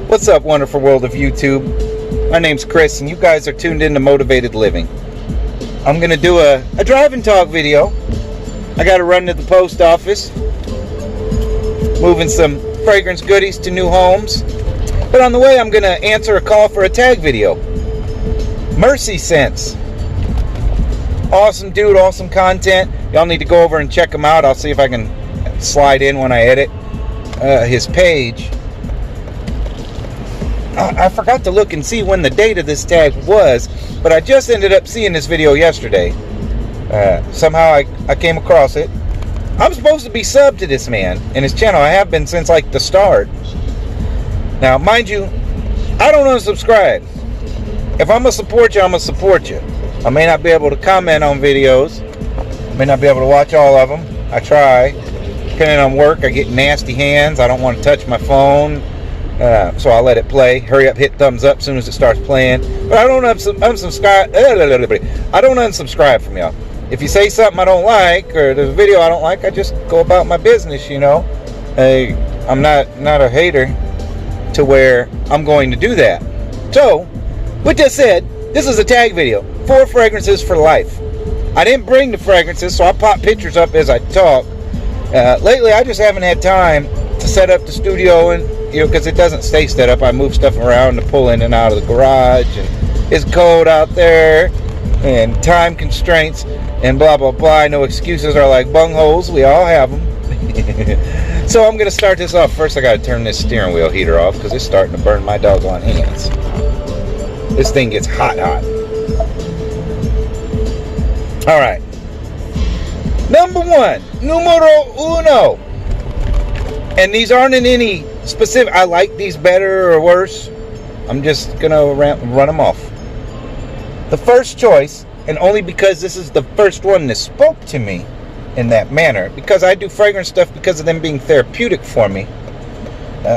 What's up, wonderful world of YouTube? My name's Chris, and you guys are tuned into Motivated Living. I'm going to do a drive and talk video. I got to run to the post office, moving some fragrance goodies to new homes. But on the way, I'm going to answer a call for a tag video. Mersey Scents. Awesome dude, awesome content. Y'all need to go over and check him out. I'll see if I can slide in when I edit his page. I forgot to look and see when the date of this tag was, but I just ended up seeing this video yesterday. Somehow I came across it. I'm supposed to be subbed to this man and his channel. I have been since like the start. Now, mind you, I don't unsubscribe. If I'm going to support you, I'm going to support you. I may not be able to comment on videos. May not be able to watch all of them. I try. Depending on work, I get nasty hands. I don't want to touch my phone. So I'll let it play. Hurry up, hit thumbs up as soon as it starts playing. But I don't unsubscribe. I don't unsubscribe from y'all. If you say something I don't like, or there's a video I don't like, I just go about my business, you know. I'm not a hater to where I'm going to do that. So, with that said, this is a tag video. 4 fragrances for life. I didn't bring the fragrances, so I pop pictures up as I talk. Lately, I just haven't had time to set up the studio, and you know, because it doesn't stay set up. I move stuff around to pull in and out of the garage, and it's cold out there, and time constraints, and blah blah blah. I know excuses are like bungholes. We all have them. So I'm gonna start this off. First, I gotta turn this steering wheel heater off because it's starting to burn my doggone hands. This thing gets hot. All right. Number 1, numero uno. And these aren't in any specific, I like these better or worse. I'm just going to run them off. The first choice, and only because this is the first one that spoke to me in that manner, because I do fragrance stuff because of them being therapeutic for me,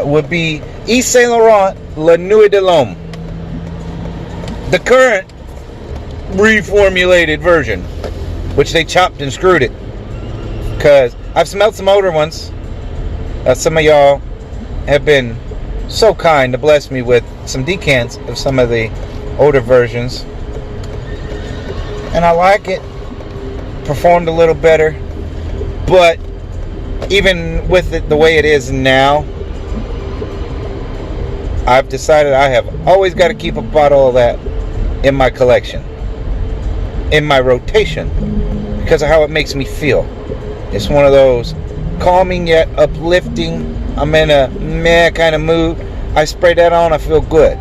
would be Yves Saint Laurent La Nuit de l'Homme. The current reformulated version, which they chopped and screwed it. Because I've smelled some older ones. Some of y'all have been so kind to bless me with some decants of some of the older versions. And I like it. Performed a little better. But even with it the way it is now, I've decided I have always got to keep a bottle of that in my collection. In my rotation. Because of how it makes me feel. It's one of those calming yet uplifting. I'm in a meh kind of mood. I spray that on, I feel good.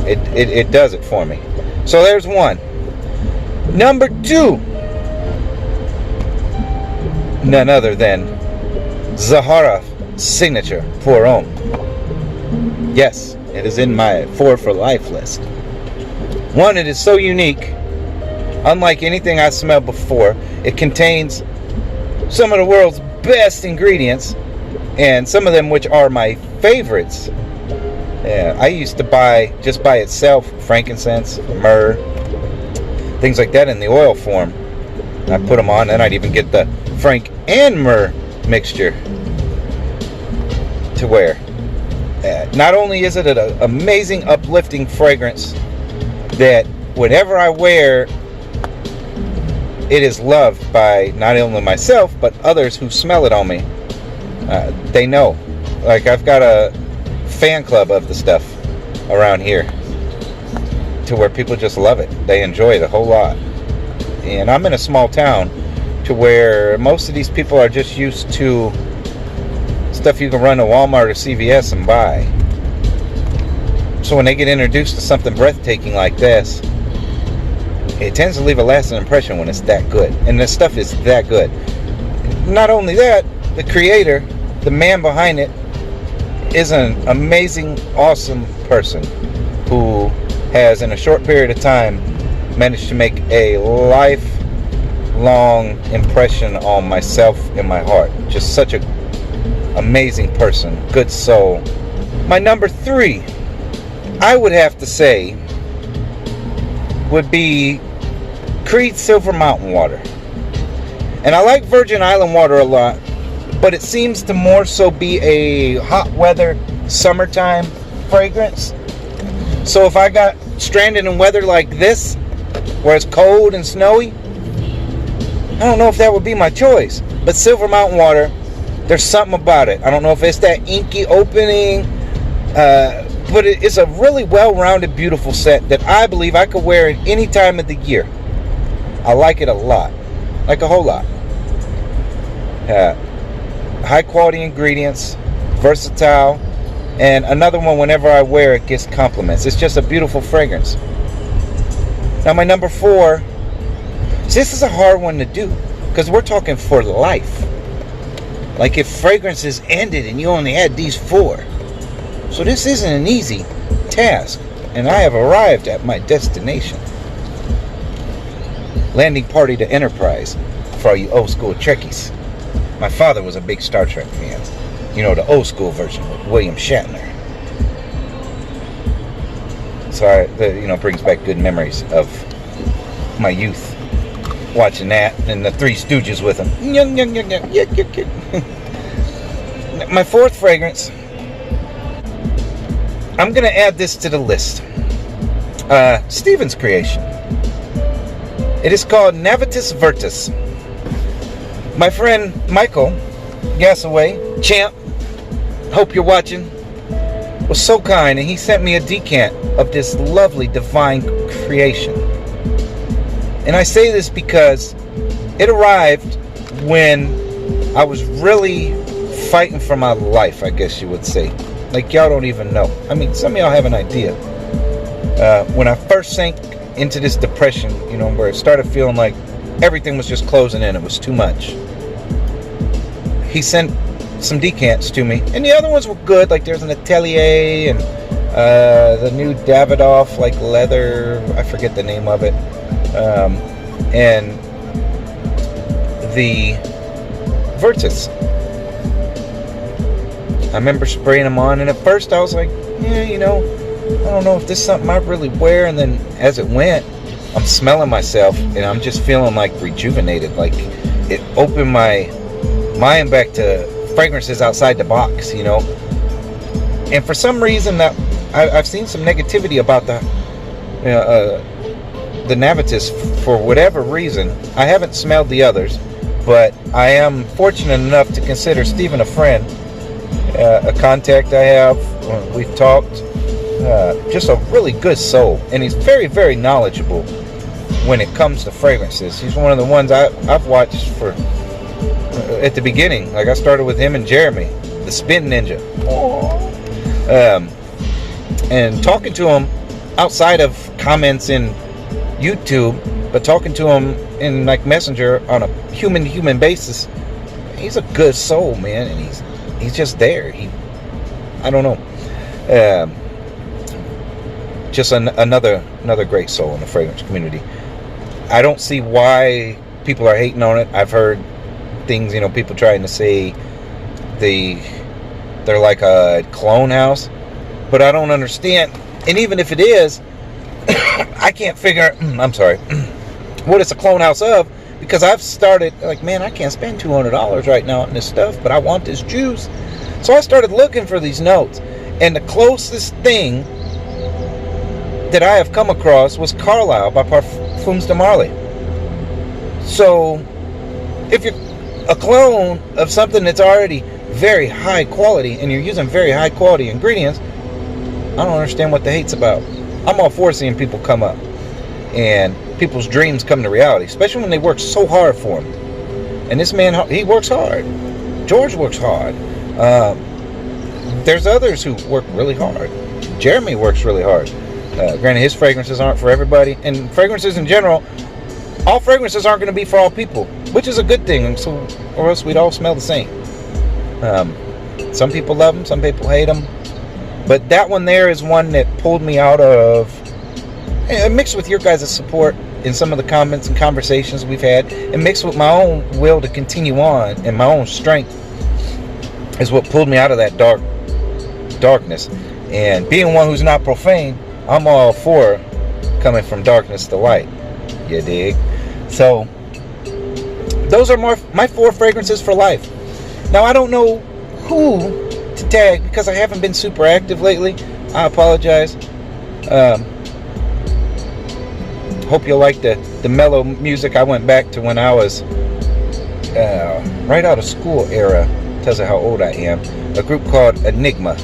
It does it for me. So there's one. Number 2. None other than Zahara signature Pour Homme. Yes, it is in my 4 for life list. One, it is so unique. Unlike anything I smelled before, it contains some of the world's best ingredients, and some of them which are my favorites. I used to buy, just by itself, frankincense, myrrh, things like that in the oil form. I put them on, and I'd even get the frank and myrrh mixture to wear. Not only is it an amazing, uplifting fragrance that whatever I wear, it is loved by not only myself, but others who smell it on me. They know. Like, I've got a fan club of the stuff around here to where people just love it. They enjoy it a whole lot. And I'm in a small town to where most of these people are just used to stuff you can run to Walmart or CVS and buy. So when they get introduced to something breathtaking like this, it tends to leave a lasting impression when it's that good. And this stuff is that good. Not only that, the creator, the man behind it, is an amazing, awesome person who has, in a short period of time, managed to make a lifelong impression on myself and my heart. Just such an amazing person. Good soul. My number 3, I would have to say, would be Creed Silver Mountain water. And I like Virgin Island water a lot, but it seems to more so be a hot weather summertime fragrance. So if I got stranded in weather like this, where it's cold and snowy, I don't know if that would be my choice. But Silver Mountain Water, there's something about it. I don't know if it's that inky opening, but it's a really well-rounded, beautiful scent that I believe I could wear at any time of the year. I like it a lot, like a whole lot. High quality ingredients, versatile, and another one, whenever I wear it, gets compliments. It's just a beautiful fragrance. Now my number 4, this is a hard one to do because we're talking for life. Like if fragrances ended and you only had these 4. So this isn't an easy task, and I have arrived at my destination. Landing party to Enterprise for all you old school Trekkies. My father was a big Star Trek fan. You know, the old school version with William Shatner. So that brings back good memories of my youth watching that and the Three Stooges with him. My 4th fragrance, I'm going to add this to the list. Stephen's creation. It is called Navitus Virtus. My friend Michael Gasaway, champ, hope you're watching, was so kind, and he sent me a decant of this lovely divine creation. And I say this because it arrived when I was really fighting for my life, I guess you would say. Like, y'all don't even know. I mean, some of y'all have an idea. When I first sank into this depression, where it started feeling like everything was just closing in, it was too much. He sent some decants to me, and the other ones were good. Like there's an Atelier and the new Davidoff, like leather, I forget the name of it, and the Virtus. I remember spraying them on, and at first I was like, I don't know if this is something I really wear. And then as it went, I'm smelling myself, and I'm just feeling like rejuvenated. Like it opened my mind back to fragrances outside the box, And for some reason, that I've seen some negativity about the Navitus for whatever reason. I haven't smelled the others, but I am fortunate enough to consider Stephen a friend, a contact I have. We've talked. Just a really good soul, and he's very, very knowledgeable when it comes to fragrances. He's one of the ones I've watched for at the beginning. Like I started with him and Jeremy, the Spin Ninja. And talking to him outside of comments in YouTube, but talking to him in like Messenger on a human basis, he's a good soul, man, and he's just there. I don't know. Just another great soul in the fragrance community. I don't see why people are hating on it. I've heard things, people trying to say they're like a clone house, but I don't understand. And even if it is, I can't figure. I'm sorry, what it's a clone house of, because I've started like, man, I can't spend $200 right now on this stuff, but I want this juice. So I started looking for these notes, and the closest thing that I have come across was Carlisle by Parfums de Marly. So if you're a clone of something that's already very high quality and you're using very high quality ingredients, I don't understand what the hate's about. I'm all for seeing people come up and people's dreams come to reality, especially when they work so hard for them. And this man, he works hard. George works hard. There's others who work really hard. Jeremy works really hard. Granted, his fragrances aren't for everybody, and fragrances in general, all fragrances aren't going to be for all people, which is a good thing, or else we'd all smell the same. Some people love them, some people hate them, but that one there is one that pulled me out of, mixed with your guys' support in some of the comments and conversations we've had, and mixed with my own will to continue on and my own strength, is what pulled me out of that darkness. And being one who's not profane, I'm all for coming from darkness to light. You dig? So those are my 4 fragrances for life. Now I don't know who to tag because I haven't been super active lately. I apologize. Hope you'll like the mellow music. I went back to when I was right out of school era. Tells you how old I am. A group called Enigma.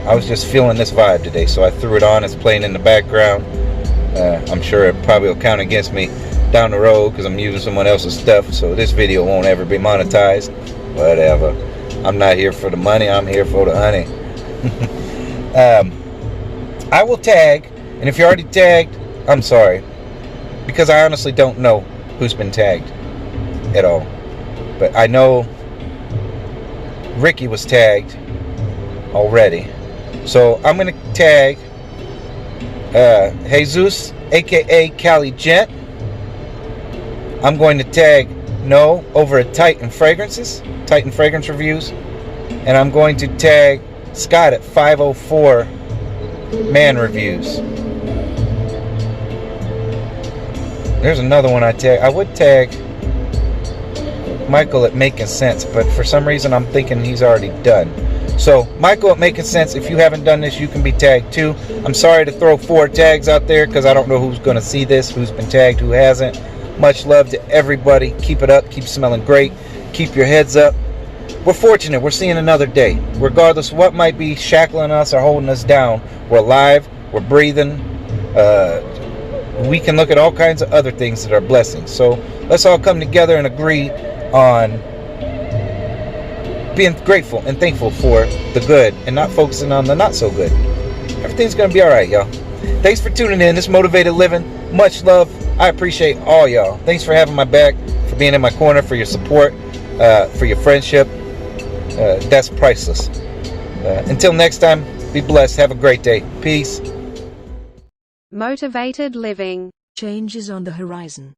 I was just feeling this vibe today, so I threw it on. It's playing in the background. I'm sure it probably will count against me down the road because I'm using someone else's stuff, so this video won't ever be monetized. Whatever. I'm not here for the money. I'm here for the honey. I will tag, and if you're already tagged, I'm sorry, because I honestly don't know who's been tagged at all. But I know Ricky was tagged already, so I'm gonna tag Jesus, aka Cali Gent. I'm going to tag No over at Titan Fragrances, Titan Fragrance Reviews, and I'm going to tag Scott at 504 Man Reviews. There's another one I tag. I would tag Michael at Making Sense, but for some reason I'm thinking he's already done. So Michael at Making Sense, if you haven't done this, you can be tagged too. I'm sorry to throw 4 tags out there because I don't know who's going to see this, who's been tagged, who hasn't. Much love to everybody. Keep it up. Keep smelling great. Keep your heads up. We're fortunate. We're seeing another day. Regardless of what might be shackling us or holding us down, we're alive. We're breathing. We can look at all kinds of other things that are blessings. So let's all come together and agree on being grateful and thankful for the good and not focusing on the not so good. Everything's going to be all right, y'all. Thanks for tuning in. This Motivated Living. Much love. I appreciate all y'all. Thanks for having my back, for being in my corner, for your support, for your friendship. That's priceless. Until next time, be blessed. Have a great day. Peace. Motivated Living. Change is on the horizon.